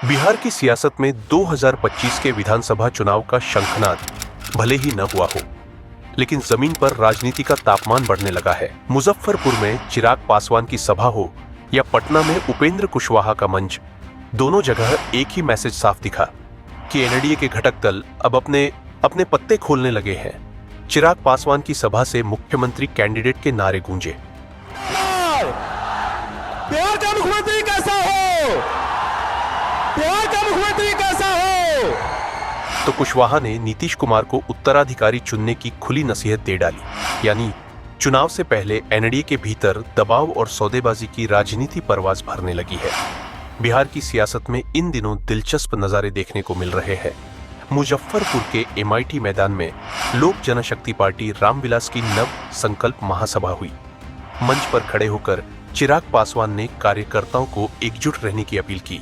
बिहार की सियासत में 2025 के विधानसभा चुनाव का शंखनाद भले ही न हुआ हो, लेकिन जमीन पर राजनीति का तापमान बढ़ने लगा है। मुजफ्फरपुर में चिराग पासवान की सभा हो या पटना में उपेंद्र कुशवाहा का मंच, दोनों जगह एक ही मैसेज साफ दिखा कि एनडीए के घटक दल अब अपने पत्ते खोलने लगे हैं। चिराग पासवान की सभा से मुख्यमंत्री कैंडिडेट के नारे गूंजे। बिहार का मुख्यमंत्री कैसा हो? बिहार का मुख्यमंत्री कैसा हो? तो कुशवाहा ने नीतीश कुमार को उत्तराधिकारी चुनने की खुली नसीहत दे डाली। यानी चुनाव से पहले एनडीए के भीतर दबाव और सौदेबाजी की राजनीति परवाज भरने लगी है। बिहार की सियासत में इन दिनों दिलचस्प नजारे देखने को मिल रहे हैं। मुजफ्फरपुर के एमआईटी मैदान में लोक जनशक्ति पार्टी रामविलास की नव संकल्प महासभा हुई। मंच पर खड़े होकर चिराग पासवान ने कार्यकर्ताओं को एकजुट रहने की अपील की,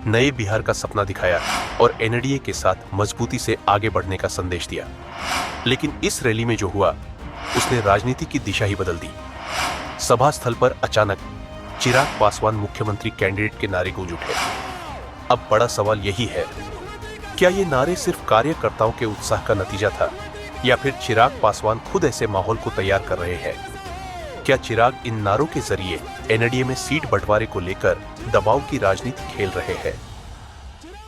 नए बिहार का सपना दिखाया और एनडीए के साथ मजबूती से आगे बढ़ने का संदेश दिया। लेकिन इस रैली में जो हुआ उसने राजनीति की दिशा ही बदल दी। सभा स्थल पर अचानक चिराग पासवान मुख्यमंत्री कैंडिडेट के नारे गूंज उठे। अब बड़ा सवाल यही है, क्या ये नारे सिर्फ कार्यकर्ताओं के उत्साह का नतीजा था या फिर चिराग पासवान खुद ऐसे माहौल को तैयार कर रहे हैं? क्या चिराग इन नारों के जरिए एनडीए में सीट बंटवारे को लेकर दबाव की राजनीति खेल रहे हैं?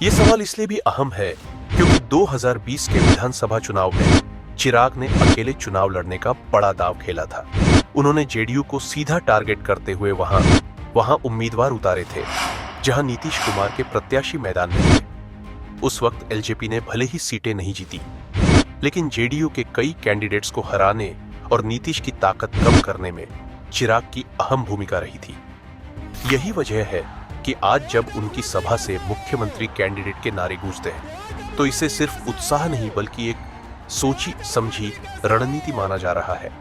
ये सवाल इसलिए भी अहम है क्योंकि 2020 के विधानसभा चुनाव में चिराग ने अकेले चुनाव लड़ने का बड़ा दांव खेला था। उन्होंने जेडीयू को सीधा टारगेट करते हुए वहां उम्मीदवार उतारे थे जहां नीतीश कुमार के प्रत्याशी मैदान में थे। उस वक्त एलजेपी ने भले ही सीटें नहीं जीती, लेकिन जेडीयू के कई कैंडिडेट्स को हराने और नीतीश की ताकत कम करने में चिराग की अहम भूमिका रही थी। यही वजह है कि आज जब उनकी सभा से मुख्यमंत्री कैंडिडेट के नारे गूंजते हैं तो इसे सिर्फ उत्साह नहीं बल्कि एक सोची समझी रणनीति माना जा रहा है।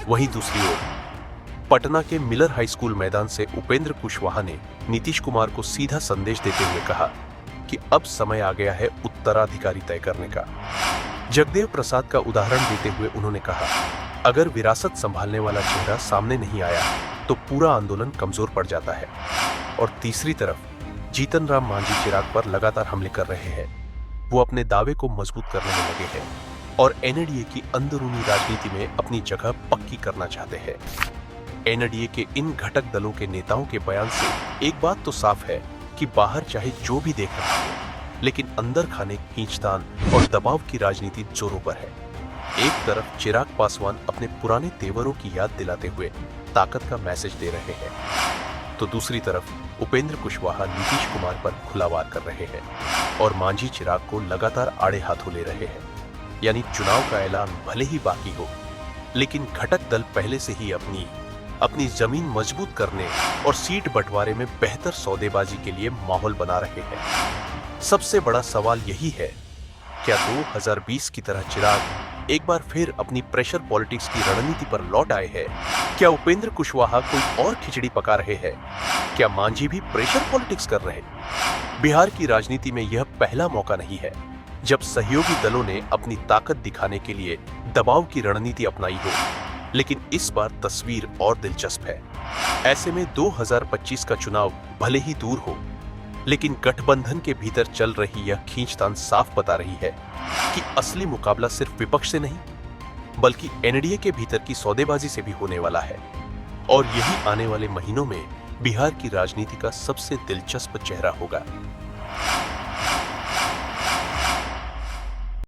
वहीं दूसरी ओर पटना के मिलर हाई स्कूल मैदान से उपेंद्र कुशवाहा ने नीतीश कुमार को सीधा संदेश देते हुए कहा कि अब समय आ गया है उत्तराधिकारी तय करने का। जगदेव प्रसाद का उदाहरण देते हुए उन्होंने कहा, अगर विरासत संभालने वाला चेहरा सामने नहीं आया तो पूरा आंदोलन कमजोर पड़ जाता है। और तीसरी तरफ जीतन राम मांझी चिराग पर लगातार हमले कर रहे हैं। वो अपने दावे को मजबूत करने में लगे हैं और एनडीए की अंदरूनी राजनीति में अपनी जगह पक्की करना चाहते हैं। एनडीए के इन घटक दलों के नेताओं के बयान से एक बात तो साफ है कि बाहर चाहे जो भी देख रहा हो, लेकिन अंदर खाने खींचतान और दबाव की राजनीति जोरों पर है। एक तरफ चिराग पासवान अपने पुराने तेवरों की याद दिलाते हुए ताकत का मैसेज दे रहे हैं, तो दूसरी तरफ उपेंद्र कुशवाहा नीतीश कुमार पर खुला वार कर रहे हैं और मांझी चिराग को लगातार आड़े हाथों ले रहे हैं। यानी चुनाव का ऐलान भले ही बाकी हो, लेकिन घटक दल पहले से ही अपनी जमीन मजबूत करने और सीट बंटवारे में बेहतर सौदेबाजी के लिए माहौल बना रहे हैं। सबसे बड़ा सवाल यही है, क्या 2020 की तरह चिराग एक बार फिर अपनी प्रेशर पॉलिटिक्स की रणनीति पर लौट आए हैं? क्या उपेंद्र कुशवाहा कोई और खिचड़ी पका रहे हैं? क्या मांझी भी प्रेशर पॉलिटिक्स कर रहे हैं? बिहार की राजनीति में यह पहला मौका नहीं है जब सहयोगी दलों ने अपनी ताकत दिखाने के लिए दबाव की रणनीति अपनाई हो, लेकिन इस बार तस्वीर और दिलचस्प है। ऐसे में 2025 का चुनाव भले ही दूर हो, लेकिन गठबंधन के भीतर चल रही यह खींचतान साफ बता रही है कि असली मुकाबला सिर्फ विपक्ष से नहीं बल्कि एनडीए के भीतर की सौदेबाजी से भी होने वाला है। और यही आने वाले महीनों में बिहार की राजनीति का सबसे दिलचस्प चेहरा होगा।